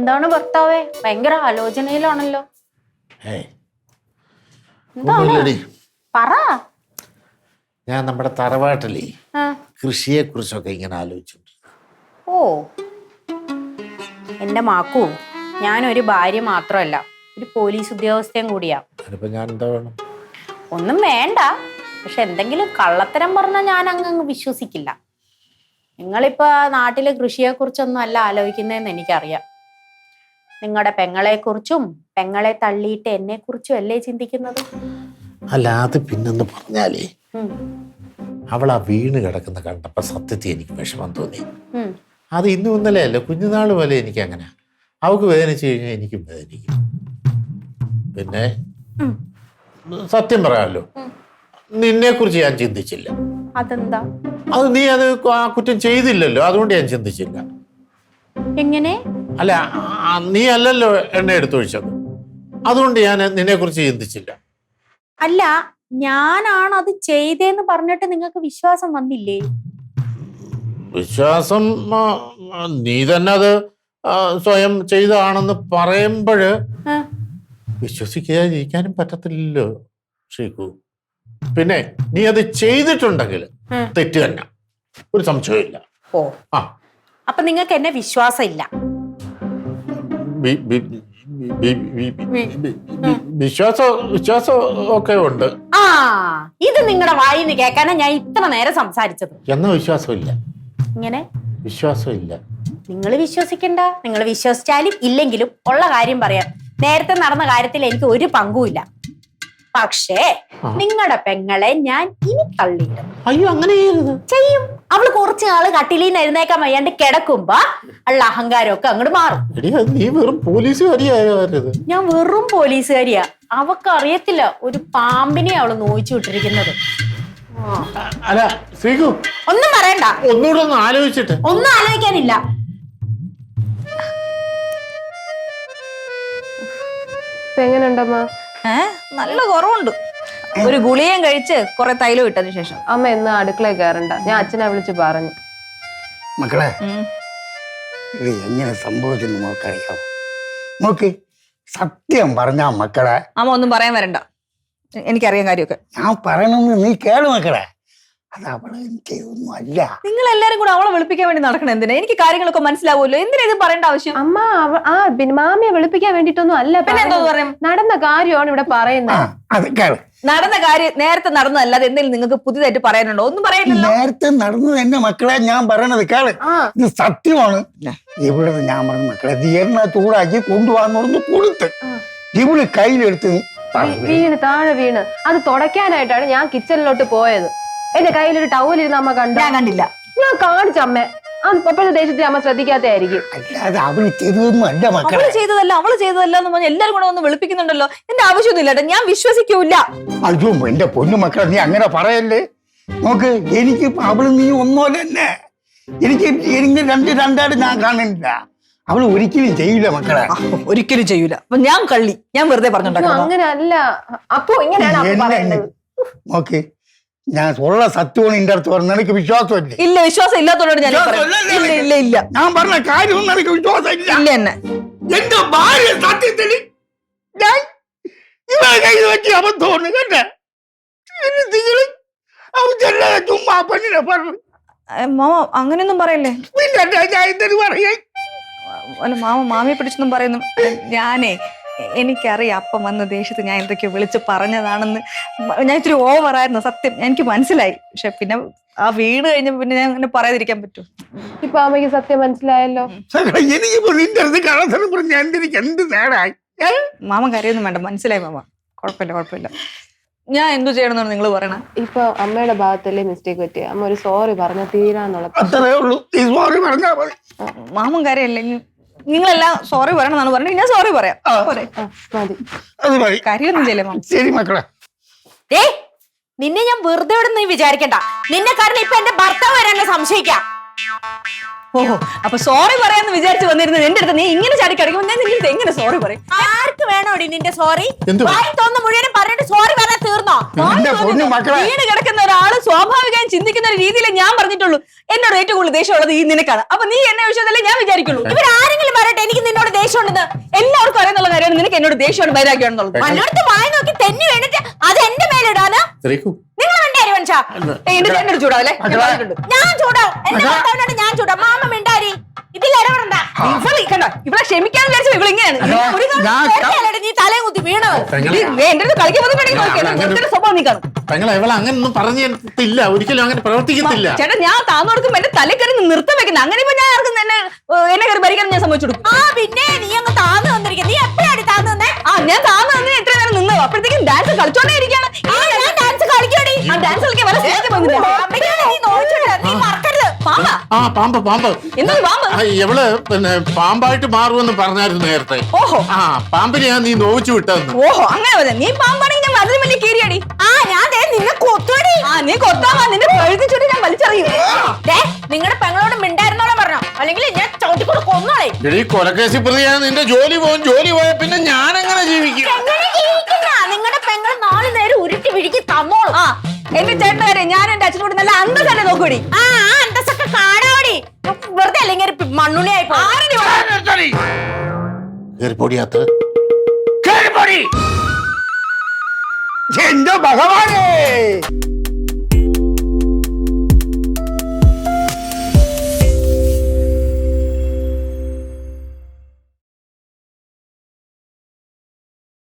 എന്താണ് ഭർത്താവേ ഭയങ്കര ആലോചനയിലാണല്ലോ? ഏയ് എന്താണ്? ഒന്നുമില്ലടി. പറ. ഞാൻ നമ്മുടെ തറവാട്ടിലെ ആ. കൃഷിയെ കുറിച്ചൊക്കെ ഇങ്ങനെ ആലോചിച്ചു. ഓ, എന്റെ മാക്കൂ, ഞാനൊരു ഭാര്യ മാത്രമല്ല, ഒരു പോലീസ് ഉദ്യോഗസ്ഥയും കൂടിയാ. അതിപ്പോ ഞാൻ എന്താ വേണം? ഒന്നും വേണ്ട, പക്ഷെ എന്തെങ്കിലും കള്ളത്തരം പറഞ്ഞാൽ ഞാൻ അങ്ങ് വിശ്വസിക്കില്ല. നിങ്ങളിപ്പോ നാട്ടിലെ കൃഷിയെ കുറിച്ചൊന്നും അല്ല ആലോചിക്കുന്നതെന്ന് എനിക്കറിയാം. നിങ്ങളുടെ പെങ്ങളെ കുറിച്ചും പെങ്ങളെ തള്ളിയിട്ട് എന്നെ കുറിച്ചും അല്ലേ ചിന്തിക്കുന്നത്? അല്ല, അത് പിന്നെന്ന് പറഞ്ഞാലേ അവൾ ആ വീണ് കിടക്കുന്ന കണ്ടപ്പോ സത്യത്തിൽ എനിക്ക് വിഷമം തോന്നി. അത് ഇന്നും ഇന്നലെ അല്ല, കുഞ്ഞുനാൾ പോലെ എനിക്ക് അങ്ങനെ. അവൾക്ക് വേദനിച്ചു കഴിഞ്ഞാൽ എനിക്കും വേദനിക്കും. പിന്നെ സത്യം പറയാമല്ലോ, നിന്നെ കുറിച്ച് ഞാൻ ചിന്തിച്ചില്ല. അതെന്താ? അത് നീ അത് ആ കുറ്റം ചെയ്തില്ലല്ലോ, അതുകൊണ്ട് ഞാൻ ചിന്തിച്ചില്ല. എങ്ങനെ? അല്ല, നീ അല്ലല്ലോ എണ്ണ എടുത്തൊഴിച്ചത്, അതുകൊണ്ട് ഞാൻ നിന്നെ കുറിച്ച് ചിന്തിച്ചില്ല. അല്ല, ഞാനാണ് അത് ചെയ്തേന്ന് പറഞ്ഞിട്ട് നിങ്ങൾക്ക് വിശ്വാസം വന്നില്ലേ? വിശ്വാസം നീ തന്നെ അത് സ്വയം ചെയ്തതാണെന്ന് പറയുമ്പോൾ വിശ്വസിക്കാതിരിക്കാനും പറ്റത്തില്ലല്ലോ ഷീക്കു. പിന്നെ നീ അത് ചെയ്തിട്ടുണ്ടെങ്കിൽ തെറ്റ് തന്നെ, ഒരു സംശയമില്ല. ഓ, അപ്പൊ നിങ്ങൾക്ക് എന്നെ വിശ്വാസം ഇല്ല? വിശ്വാസം ഒക്കെ ഉണ്ട്. ആ, ഇത് നിങ്ങളുടെ വായിന്ന് കേൾക്കാനാ ഞാൻ ഇത്ര നേരം സംസാരിച്ചത്. എന്നാ വിശ്വാസമില്ല? ഇങ്ങനെ വിശ്വാസമില്ല. നിങ്ങൾ വിശ്വസിക്കണ്ട. നിങ്ങൾ വിശ്വസിച്ചാലും ഇല്ലെങ്കിലും ഉള്ള കാര്യം പറയാം. നേരത്തെ നടന്ന കാര്യത്തിൽ എനിക്ക് ഒരു പങ്കുമില്ല. പക്ഷേ നിങ്ങളുടെ പെങ്ങളെ ഞാൻ ഇനി തള്ളിയിടും. അയ്യോ, അങ്ങനെ ചെയ്യും. അവള് കുറച്ചു നാള് കട്ടിലീന്ന് എഴുന്നേക്കാൻ വയ്യാണ്ട് കിടക്കുമ്പോ ഉള്ള അഹങ്കാരമൊക്കെ അങ്ങോട്ട് മാറും. നീ വെറും പോലീസുകാരിയായത്? ഞാൻ വെറും പോലീസുകാരിയാ. അവക്ക് അറിയത്തില്ല ഒരു പാമ്പിനെ അവള് നോയിച്ചു വിട്ടിരിക്കുന്നത്. അല്ല ശ്രീകു, ഒന്നും പറയണ്ട. ഒന്നുകൂടെ ഒന്ന് ആലോചിച്ചിട്ട്. ഒന്നും ആലോചിക്കാനില്ല. എങ്ങനെയുണ്ടമ്മ? നല്ല കുറവുണ്ട്. ഒരു ഗുളിയും കഴിച്ച് കുറെ തൈലം ഇട്ടതിന് ശേഷം. അമ്മ എന്ന് അടുക്കളയിൽ കയറണ്ട, ഞാൻ അച്ഛനെ വിളിച്ച് പറഞ്ഞു. മക്കളെ, ഇത് എങ്ങനെ സംഭവിച്ചെന്ന് നോക്കറിയാമോ? നോക്ക്, സത്യം പറഞ്ഞാ മക്കളെ. അമ്മ ഒന്നും പറയാൻ വരണ്ട, എനിക്കറിയാൻ കാര്യമൊക്കെ. ഞാൻ പറയണമെന്ന് നീ കേളു മക്കളെ. അത് അവളെ ചെയ്തൊന്നും അല്ല. നിങ്ങൾ എല്ലാരും കൂടെ അവളെ വെളുപ്പിക്കാൻ വേണ്ടി നടക്കണം. എന്തിനാ? എനിക്ക് കാര്യങ്ങളൊക്കെ മനസ്സിലാവുമല്ലോ. എന്തിനാ ഇത് പറയേണ്ട ആവശ്യം? അമ്മ പിന്നെ മാമിയെ വെളുപ്പിക്കാൻ വേണ്ടിട്ടൊന്നും അല്ല. പിന്നെ എന്തോ പറയാം? നടന്ന കാര്യമാണ് ഇവിടെ പറയുന്നത്. നടന്ന കാര്യം നേരത്തെ നടന്നതല്ലാതെ എന്തെങ്കിലും നിങ്ങൾക്ക് പുതിയതായിട്ട് പറയാനുണ്ടോ? ഒന്നും പറയാനില്ലല്ലോ. നേരത്തെ നടന്നത് തന്നെ മക്കളെ ഞാൻ പറയണത് കേള്. ഇത് സത്യമാണ്. ഇവിടെ ഞാൻ പറഞ്ഞ മക്കളെ, നീ എണ്ണ ചൂടാക്കി കൊണ്ടുപോകാന്ന് കൊടുത്ത് ഇവള് കയ്യിലെടുത്ത് താഴെ വീണ് അത് തുടയ്ക്കാനായിട്ടാണ് ഞാൻ കിച്ചണിലോട്ട് പോയത്. എന്റെ കയ്യിലൊരു ടൗലിരുന്ന് അമ്മ കണ്ടു? ഞാൻ കണ്ടില്ല. ഞാൻ കാണിച്ചമ്മേ. അപ്പോഴത്തെ ദേശത്തിൽ അമ്മ ശ്രദ്ധിക്കാത്തായിരിക്കും. അല്ലാതെ അവള് ചെയ്തതൊന്നും അല്ല മക്കളെ. അവള് ചെയ്തതല്ല എന്ന് പറഞ്ഞാൽ എല്ലാരും കൂടെ ഒന്ന് വെളുപ്പിക്കുന്നുണ്ടല്ലോ. എന്റെ ആവശ്യമൊന്നുമില്ല, ഞാൻ വിശ്വസിക്കൂല. അയ്യോ എന്റെ പൊന്നു മക്കളെ, നീ അങ്ങനെ പറയല്ലേ. നോക്ക്, എനിക്ക് അവള് നീ ഒന്നുമല്ല തന്നെ. എനിക്ക് രണ്ടായിട്ട് ഞാൻ കാണുന്നില്ല. അവള് ഒരിക്കലും ചെയ്യില്ല മക്കളെ, ഒരിക്കലും ചെയ്യൂല. അപ്പൊ ഞാൻ കള്ളി, ഞാൻ വെറുതെ പറഞ്ഞോണ്ടാ. അങ്ങനെ അല്ല. അപ്പൊ ഇങ്ങനെയാണ്. നോക്ക്, ഞാൻ ഉള്ള സത്യമാണ് നിന്റെ അടുത്ത് പറഞ്ഞ നിനക്ക് വിശ്വാസമില്ല. ഇല്ല, വിശ്വാസം ഇല്ലാത്തോണ്ടാണ് ഞാൻ ഇല്ല ഞാൻ പറഞ്ഞ കാര്യമൊന്നും നിനക്ക് വിശ്വാസം ഇല്ല. ഇല്ല എന്നെ എന്റെ ഭാര്യ സത്യത്തിൽ ഞാൻ ഇവരെ കയ്യിൽ വെച്ച് അബദ്ധമാണ് കേട്ടെ. നിങ്ങള് അവ ചുമ്മാ പെണ്ണിനെ പറഞ്ഞു. മാമ അങ്ങനെയൊന്നും പറയല്ലേ. പിന്നെ ഞാൻ എന്തൊരു പറയേ? അല്ല മാമ മാമിയെ പിടിച്ചൊന്നും പറയുന്നു. ഞാനേ എനിക്കറിയാം അപ്പം വന്ന ദേഷ്യത്ത് ഞാൻ എന്തൊക്കെയോ വിളിച്ച് പറഞ്ഞതാണെന്ന്. ഞാൻ ഇത്തിരി ഓവറായിരുന്നു, സത്യം എനിക്ക് മനസ്സിലായി. പക്ഷെ പിന്നെ ആ വീട് കഴിഞ്ഞപ്പോ പിന്നെ ഞാൻ അങ്ങനെ പറയാതിരിക്കാൻ പറ്റൂ? ഇപ്പൊ അമ്മയ്ക്ക് സത്യം മനസ്സിലായല്ലോ. എന്ത് നേടായി? മാമൻ കരയൊന്നും വേണ്ട, മനസ്സിലായി മാമ. കുഴപ്പമില്ല. ഞാൻ എന്തു ചെയ്യണമെന്നാണ് നിങ്ങൾ പറയണേ? ഇപ്പൊ അമ്മയുടെ ഭാഗത്തല്ലേ മിസ്റ്റേക്ക് പറ്റിയ. അമ്മ ഒരു സോറി പറഞ്ഞ തീരാന്നുള്ള. മാമൻ കരയല്ലേ? നിങ്ങളെല്ലാം സോറി പറയണമെന്നാണ് പറഞ്ഞത്. ഞാൻ സോറി പറയാം. കാര്യമൊന്നും ചെയ്യില്ലേ മാമ? ശരി മക്കളെ. നിന്നെ ഞാൻ വെറുതെ നീ വിചാരിക്കണ്ട. നിന്നെ കാരണം ഇപ്പൊ എന്റെ ഭർത്താവ് വരാനെ സംശയിക്കാം. ഓഹോ, അപ്പൊ സോറി പറയാന്ന് വിചാരിച്ചു വന്നിരുന്നത് എന്റെ അടുത്ത് നീ ഇങ്ങനെ ചാടി കിടക്കുമ്പോ ഞാൻ നിന്റെ എങ്ങനെ സോറി പറയും? ആർക്ക് നിനക്ക് വേണോടി നിന്റെ സോറി? എന്ത്? വായി തോന്നുന്ന മുഴുവനും പറഞ്ഞിട്ട് സോറി പറയാൻ തീർന്നോ? എന്റെ പൊന്നു മക്കളെ വീണ് കിടക്കുന്ന ഒരാള് സ്വാഭാവികമായും ചിന്തിക്കുന്ന ഒരു രീതിയിലേ ഞാൻ പറഞ്ഞിട്ടുള്ളൂ. എന്നോട് ഏറ്റവും കൂടുതൽ ദേഷ്യമുള്ളത് ഈ നിനക്കാണ്. അപ്പൊ നീ എന്നെ വിഷയത്തല്ലേ ഞാൻ വിചാരിക്കുള്ളൂ. ഇവരാരെങ്കിലും പറയട്ടെ എനിക്ക് നിന്നോട് ദേഷ്യം ഉണ്ടെന്ന്? എല്ലാവർക്കും അറിയുന്നുള്ള കാര്യമാണ് നിനക്ക് എന്നോട് ദേഷ്യമാണ് വൈരാഗ്യമാണെന്നുള്ളത്. പലയിടത്ത് വായി നോക്കി തെന്നി വീണിട്ട് അത് എന്റെ മേലിടാന് നിങ്ങൾ വേണ്ടായി മനുഷ്യ. എന്റെ ചൂടാവല്ലേ? ഞാൻ ചൂടാവും. എന്റെ ഭർത്താവിനോട് ഞാൻ ചൂടാം. മാമ മിണ്ടാരി ഇതിൽ ഇടപെടണ്ട. ഇവിടെ ക്ഷമിക്കാൻ വിചാരിച്ചു ഇവള് ഇങ്ങനെയാണ്. ഒരു കാലം നീ തലയും കുത്തി വീണത്. എന്റെ അടുത്ത് കളിക്കാൻ വന്നിട്ടുണ്ടെങ്കിൽ സ്വഭാവം നീ കാണും. പെങ്ങളെ ഇവൾ അങ്ങനൊന്നും പറഞ്ഞിട്ടില്ല, ഒരിക്കലും അങ്ങനെ പ്രവർത്തിക്കത്തില്ല. ചേട്ടാ ഞാൻ താന്നു കൊടുക്കുമ്പോ എന്റെ തലക്കറി നിർത്തം വെക്കുന്നത്. അങ്ങനെ ഇപ്പൊ ഞാൻ ആർക്കും എന്നെ കയറി ഭരിക്കാൻ ഞാൻ സമ്മതിച്ചു കൊടുക്കും. ആ പിന്നെ നീ അങ്ങ് താന്ന് വന്നിരിക്കും. നീ എപ്പോഴാണ് താന്ന് വന്നേ? ആ ഞാൻ താന്നു വന്ന് എത്ര നേരം നിന്നോ അപ്പോഴത്തേക്കും ഡാൻസ് കളിച്ചോണ്ടേ ഇരിക്കുകയാണ്. ഞാൻ ഡാൻസ് കളിക്കടി. ആ ഡാൻസ് കളിക്കാൻ വരെ സ്റ്റേജിൽ വന്നില്ല. നീ നോക്കില്ല, നീ മറക്കരുത്. പാമ്പാ? ആ പാമ്പ് പാമ്പ്. എന്തൊരു പാമ്പ്? ആ, ഇവള് പിന്നെ പാമ്പായിട്ട് മാറുമെന്ന് പറഞ്ഞായിരുന്നു നേരത്തെ. ഓഹോ ആ പാമ്പിനെയാ നീ നോവിച്ചു വിട്ടതെന്ന്. ഓഹോ അങ്ങനെ വരെ നീ പാമ്പാണെങ്കിൽ ഞാൻ അതിലും വലിയ കീരിയടി. ആ ഞാൻ നിന്നെ കൊത്തുവടി. ആ നീ കൊത്താവാ നിന്റെ പഴുതിച്ചോട്ട് ഞാൻ വലിച്ചറിയും. നിങ്ങളുടെ പെങ്ങളോട് മിണ്ടായിരുന്നോളെ പറഞ്ഞോ, അല്ലെങ്കിൽ ഞാൻ ചവിട്ടിക്കൂടെ കൊന്നോളെ. എടീ കൊലക്കേസി പ്രതിയാണ്, നിന്റെ ജോലി പോകും. ജോലി പോയ പിന്നെ ഞാൻ എങ്ങനെ ജീവിക്കും? എങ്ങനെ ജീവിക്കുന്ന നിങ്ങളുടെ പെങ്ങൾ 4 നേരം ഉരുട്ടി വിഴുക്കി തന്നോളൂ. ആ എന്റെ ചേട്ടനാരെ ഞാൻ എന്റെ അച്ഛനോട് നല്ല അന്തസ്സല്ലേ നോക്കൂടി. ആ അന്തസ്സൊക്കെ കാണാവടി. വെറുതെ അല്ലെങ്കിൽ മണ്ണുണിയായി കേറിപ്പൊടിയാത്ത എന്റെ ഭഗവാനെ